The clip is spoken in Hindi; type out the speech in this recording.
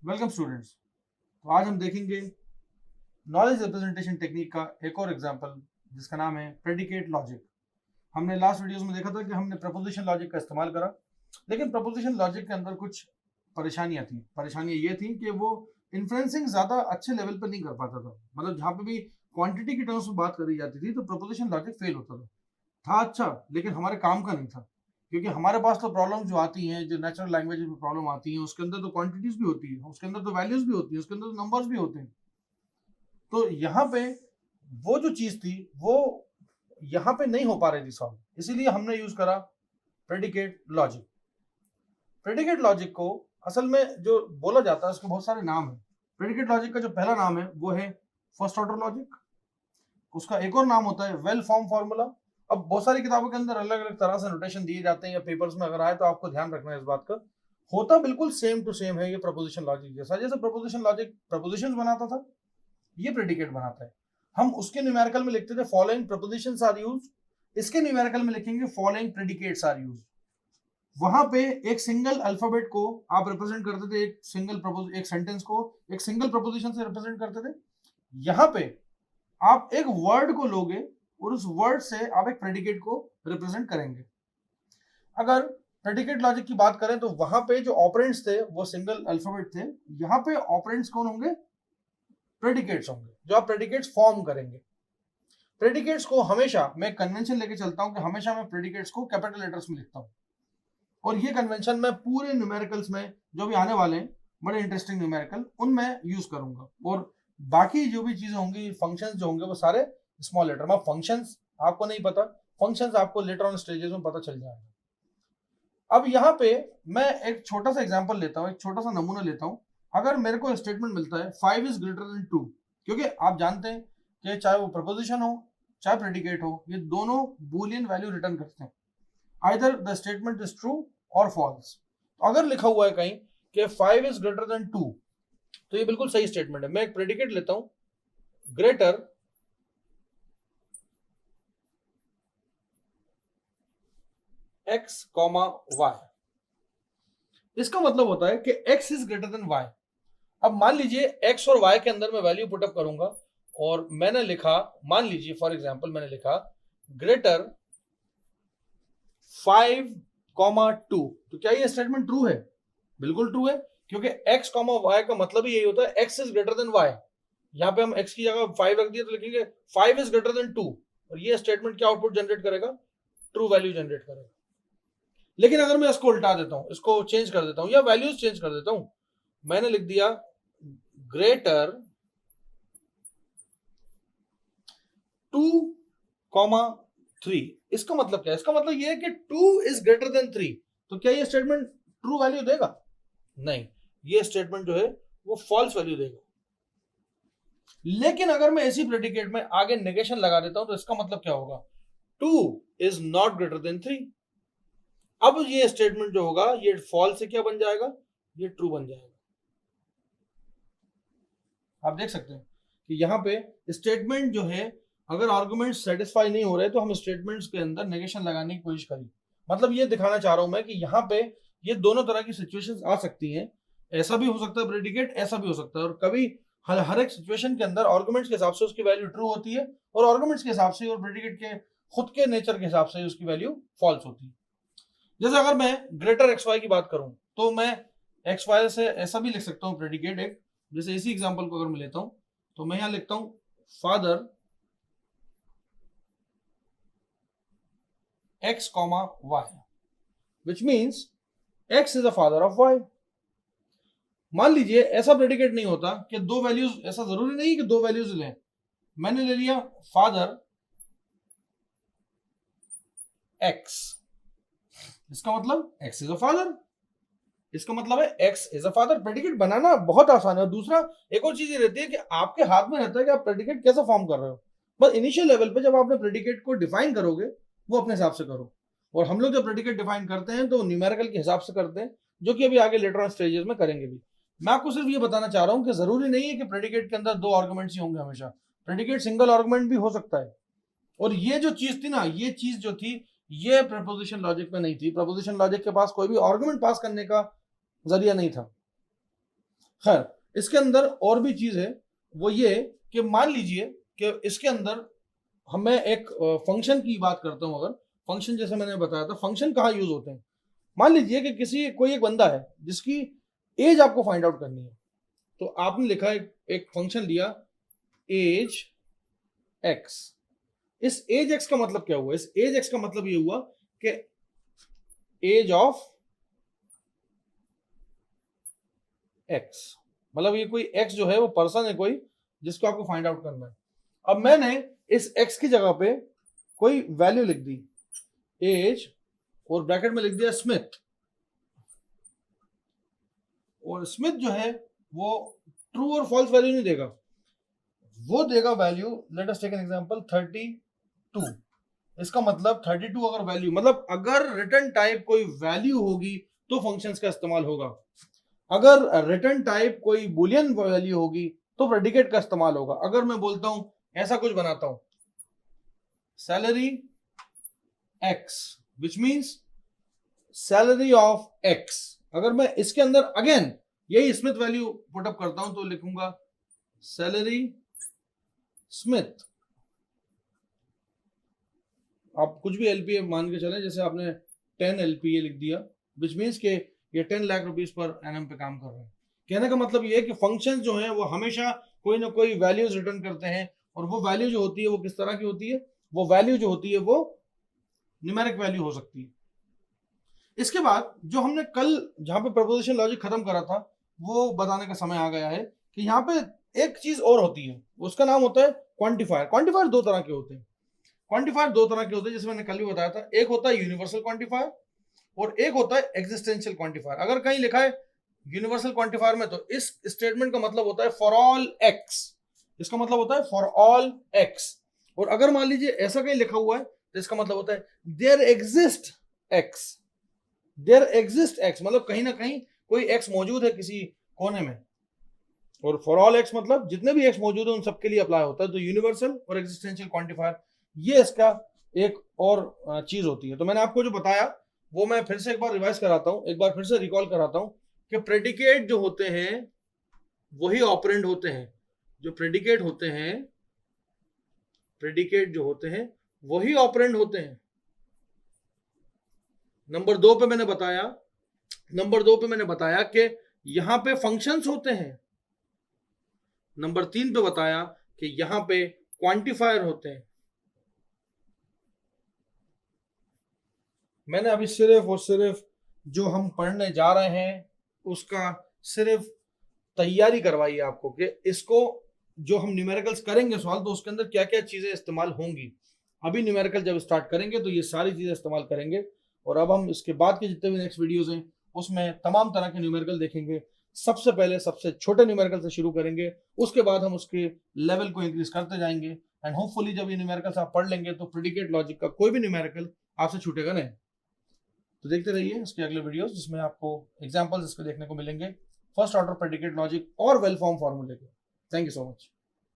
Welcome students. तो आज हम देखेंगे नॉलेज रिप्रेजेंटेशन टेक्निक का एक और एग्जांपल जिसका नाम है प्रेडिकेट लॉजिक। हमने लास्ट वीडियोस में देखा था कि हमने प्रपोजिशन लॉजिक का इस्तेमाल करा, लेकिन प्रपोजिशन लॉजिक के अंदर कुछ परेशानियां थी। परेशानियां ये थी कि वो इन्फ्लुएंसिंग ज्यादा अच्छे लेवल पर नहीं कर पाता था। मतलब जहां पे भी क्वांटिटी की टर्म्स में बात करी जाती थी तो प्रपोजिशन लॉजिक फेल होता था अच्छा, लेकिन हमारे काम का नहीं था, क्योंकि हमारे पास तो प्रॉब्लम जो आती हैं, जो नेचुरल लैंग्वेज में प्रॉब्लम आती है, उसके अंदर तो क्वांटिटीज भी होती है, उसके अंदर तो वैल्यूज भी होती है, उसके अंदर तो नंबर्स भी होते हैं। तो यहाँ पे वो जो चीज थी वो यहाँ पे नहीं हो पा रही थी सॉल्व, इसीलिए हमने यूज करा प्रेडिकेट लॉजिक। प्रेडिकेट लॉजिक को असल में जो बोला जाता है उसके बहुत सारे नाम है। प्रेडिकेट लॉजिक का जो पहला नाम है वो है फर्स्ट ऑर्डर लॉजिक। उसका एक और नाम होता है वेल फॉर्म फॉर्मूला। अब बहुत सारी किताबों के अंदर अलग अलग तरह से नोटेशन दिए जाते हैं या पेपर्स में अगर आए तो आपको ध्यान रखना है इस बात का। होता बिल्कुल सेम टू सेम है ये प्रपोजिशन लॉजिक जैसा। जैसे प्रपोजिशन लॉजिक प्रपोजिशंस बनाता था, ये प्रेडिकेट बनाता है। हम उसके न्यूमेरिकल में लिखते थे फॉलोइंग प्रपोजिशंस आर यूज्ड, इसके न्यूमेरिकल में लिखेंगे फॉलोइंग प्रेडिकेट्स आर यूज्ड। वहां पे एक सिंगल अल्फाबेट को आप रिप्रेजेंट करते थे, एक सेंटेंस को एक सिंगल प्रपोजिशन से रिप्रेजेंट करते थे। यहां पे आप एक वर्ड को लोगे और उस वर्ड से आप एक प्रेडिकेट को रिप्रेजेंट करेंगे। अगर प्रेडिकेट लॉजिक की बात करें तो वहां पे जो ऑपरेंड्स थे वो सिंगल अल्फाबेट थे। यहां पे ऑपरेंड्स कौन होंगे? प्रेडिकेट्स होंगे, जो आप प्रेडिकेट्स फॉर्म करेंगे। प्रेडिकेट्स को हमेशा मैं कन्वेंशन लेके चलता हूं कि हमेशा मैं प्रेडिकेट्स को कैपिटल लेटर्स में लिखता हूं, और ये कन्वेंशन मैं पूरे न्यूमेरिकल्स में जो भी आने वाले हैं बड़े इंटरेस्टिंग न्यूमेरिकल उनमें यूज करूंगा। और बाकी जो भी चीजें होंगी, फंक्शंस जो होंगे वो सारे स्मॉल लेटर में। फंक्शंस आपको नहीं पता, फंक्शंस आपको लेटर ऑन स्टेजेस में पता चल जाएगा। अब यहाँ पे मैं एक छोटा सा एग्जांपल लेता हूँ, एक छोटा सा नमूना लेता हूँ। अगर मेरे को स्टेटमेंट मिलता है 5 इज ग्रेटर देन 2, क्योंकि आप जानते हैं कि चाहे वो प्रपोजिशन हो चाहे प्रेडिकेट हो, ये दोनों बूलियन वैल्यू रिटर्न करते हैं। Either the statement is true और फॉल्स। तो अगर लिखा हुआ है कहीं कि 5 इज ग्रेटर देन 2, तो ये बिल्कुल सही स्टेटमेंट है। मैं एक प्रेडिकेट लेता हूं ग्रेटर x, y। इसका मतलब होता है कि x is greater than y। अब मान लीजिए x और y के अंदर मैं वैल्यू पुटअप करूंगा और मैंने लिखा, मान लीजिए फॉर एग्जांपल मैंने लिखा ग्रेटर 5,2। तो क्या ये स्टेटमेंट ट्रू है? बिल्कुल ट्रू है, क्योंकि x, y का मतलब ही यही होता है x is greater than y। यहाँ पे हम x की जगह 5 रख दिया तो लिखेंगे 5 इज ग्रेटर देन 2, और ये स्टेटमेंट क्या आउटपुट जनरेट करेगा? ट्रू वैल्यू जनरेट करेगा। लेकिन अगर मैं इसको उल्टा देता हूं, इसको चेंज कर देता हूं या वैल्यूज चेंज कर देता हूं, मैंने लिख दिया ग्रेटर 2,3। इसका मतलब क्या है? इसका मतलब यह है कि 2 इज ग्रेटर देन 3। तो क्या ये स्टेटमेंट ट्रू वैल्यू देगा? नहीं, ये स्टेटमेंट जो है वो फॉल्स वैल्यू देगा। लेकिन अगर मैं इसी प्रेडिकेट में आगे नेगेशन लगा देता हूं तो इसका मतलब क्या होगा? 2 इज नॉट ग्रेटर देन 3। अब ये स्टेटमेंट जो होगा ये फॉल्स से क्या बन जाएगा? ये ट्रू बन जाएगा। आप देख सकते हैं कि यहाँ पे स्टेटमेंट जो है, अगर आर्गुमेंट सेटिस्फाई नहीं हो रहे तो हम स्टेटमेंट्स के अंदर नेगेशन लगाने की कोशिश करें। मतलब ये दिखाना चाह रहा हूं मैं कि यहाँ पे ये दोनों तरह की सिचुएशंस आ सकती हैं। ऐसा भी हो सकता है प्रेडिकेट, ऐसा भी हो सकता है। और कभी हर एक सिचुएशन के अंदर आर्गुमेंट्स के हिसाब से उसकी वैल्यू ट्रू होती है, और आर्गुमेंट्स के हिसाब से और प्रेडिकेट के खुद के नेचर के हिसाब से उसकी वैल्यू फॉल्स होती है। जैसे अगर मैं ग्रेटर एक्स वाई की बात करूं तो मैं एक्स वाई से ऐसा भी लिख सकता हूं प्रेडिकेट एक। जैसे इसी एग्जांपल को अगर मैं लेता हूं तो मैं यहां लिखता हूं father x, y, which means x is a father of y। मान लीजिए ऐसा प्रेडिकेट नहीं होता कि दो वैल्यूज, ऐसा जरूरी नहीं कि दो वैल्यूज लें। मैंने ले लिया फादर x, इसका मतलब x इज अ फादर, इसका मतलब है x is a father. Predicate बनाना बहुत आसान है। और दूसरा एक और चीज ये रहती है कि आपके हाथ में रहता है कि आप प्रेडिकेट कैसे फॉर्म कर रहे हो। बस इनिशियल लेवल पे जब आपने प्रेडिकेट को डिफाइन करोगे वो अपने हिसाब से करो। और हम लोग जब प्रेडिकेट डिफाइन करते हैं तो न्यूमेरिकल के हिसाब से करते हैं, जो कि अभी आगे लेटर ऑन स्टेजेस में करेंगे भी। मैं आपको सिर्फ ये बताना चाह रहा हूं कि जरूरी नहीं है कि प्रेडिकेट के अंदर दो आर्गुमेंट्स ही होंगे हमेशा। प्रेडिकेट सिंगल आर्गुमेंट भी हो सकता है। और ये जो चीज थी ना, ये चीज जो थी ये प्रपोजिशन लॉजिक में नहीं थी। प्रपोजिशन लॉजिक के पास कोई भी आर्गुमेंट पास करने का जरिया नहीं था। खैर, इसके अंदर और भी चीज है, वो ये कि मान लीजिए कि इसके अंदर मैं एक फंक्शन की बात करता हूं। अगर फंक्शन, जैसे मैंने बताया था, फंक्शन कहाँ यूज होते हैं। मान लीजिए कि कोई एक बंदा है जिसकी एज आपको फाइंड आउट करनी है, तो आपने लिखा एक फंक्शन लिया एज एक्स। इस एज एक्स का मतलब क्या हुआ? इस एज एक्स का मतलब ये हुआ कि एज ऑफ एक्स, मतलब ये कोई एक्स जो है वो पर्सन है कोई, जिसको आपको फाइंड आउट करना है। अब मैंने इस एक्स की जगह पे कोई वैल्यू लिख दी एज, और ब्रैकेट में लिख दिया स्मिथ। और स्मिथ जो है वो ट्रू और फॉल्स वैल्यू नहीं देगा, वो देगा value, let us take an example 32। इसका मतलब 32 अगर वैल्यू, मतलब अगर रिटर्न टाइप कोई वैल्यू होगी तो फंक्शंस का इस्तेमाल होगा। अगर रिटर्न टाइप कोई बुलियन वैल्यू होगी तो प्रेडिकेट का इस्तेमाल होगा। अगर मैं बोलता हूं, ऐसा कुछ बनाता हूं, salary x which means salary of x, अगर मैं इसके अंदर अगेन यही स्मिथ वैल्यू पुटअप करता हूं तो लिखूंगा सैलरी स्मिथ। आप कुछ भी एलपीए मान के चलें, जैसे आपने 10 एलपीए लिख दिया, विच मीन्स के ये 10 लाख रुपीस पर एनएम पे काम कर रहे हैं। कहने का मतलब ये है कि फंक्शंस जो हैं वो हमेशा कोई ना कोई वैल्यूज रिटर्न करते हैं, और वो वैल्यू जो होती है वो किस तरह की होती है? वो वैल्यू जो होती है वो न्यूमेरिक वैल्यू हो सकती है। इसके बाद जो हमने कल जहां पे प्रपोजिशन लॉजिक खत्म करा था, वो बताने का समय आ गया है कि यहाँ पे एक चीज और होती है, उसका नाम होता है क्वांटिफायर। क्वांटिफायर दो तरह के होते हैं। क्वांटिफायर दो तरह के होते हैं, जैसे मैंने कल भी बताया था। एक होता है यूनिवर्सल क्वांटिफायर और एक होता है एग्जिस्टेंशियल क्वांटिफायर। अगर कहीं लिखा है यूनिवर्सल क्वांटिफायर में, तो इस स्टेटमेंट का मतलब होता है फॉर ऑल एक्स। इसका मतलब होता है फॉर ऑल एक्स। और अगर मान लीजिए ऐसा कहीं लिखा हुआ है तो इसका मतलब होता है there exist X. There exist X मतलब कहीं ना कहीं कोई एक्स मौजूद है किसी कोने में। और फॉर ऑल एक्स मतलब जितने भी एक्स मौजूद है उन सबके लिए अप्लाई होता है। तो यूनिवर्सल और एग्जिस्टेंशियल क्वांटिफायर, ये इसका एक और चीज होती है। तो मैंने आपको जो बताया वो मैं फिर से एक बार रिवाइज कराता हूं, एक बार फिर से रिकॉल कराता हूं कि प्रेडिकेट जो होते हैं वही ऑपरेंड होते हैं। जो प्रेडिकेट होते हैं, प्रेडिकेट जो होते हैं वही ऑपरेंड होते हैं। नंबर दो पे मैंने बताया कि यहां पे फंक्शंस होते हैं। नंबर 3 पे बताया कि यहां पे क्वांटिफायर होते हैं। मैंने अभी सिर्फ और सिर्फ जो हम पढ़ने जा रहे हैं उसका सिर्फ तैयारी करवाई है आपको, कि इसको जो हम न्यूमेरिकल्स करेंगे सॉल्व, तो उसके अंदर क्या क्या चीजें इस्तेमाल होंगी। अभी न्यूमेरिकल जब स्टार्ट करेंगे तो ये सारी चीजें इस्तेमाल करेंगे। और अब हम इसके बाद के जितने भी नेक्स्ट वीडियोस हैं उसमें तमाम तरह के न्यूमेरिकल देखेंगे। सबसे पहले सबसे छोटे न्यूमेरिकल से शुरू करेंगे, उसके बाद हम उसके लेवल को इंक्रीज करते जाएंगे। एंड होपफुली जब ये न्यूमेरिकल्स आप पढ़ लेंगे तो प्रेडिकेट लॉजिक का कोई भी न्यूमेरिकल आपसे छूटेगा नहीं। तो देखते रहिए इसके अगले वीडियोस, जिसमें आपको एग्जांपल्स इसके देखने को मिलेंगे फर्स्ट ऑर्डर प्रेडिकेट लॉजिक और वेल फॉर्म फॉर्मूले के। Thank you so much.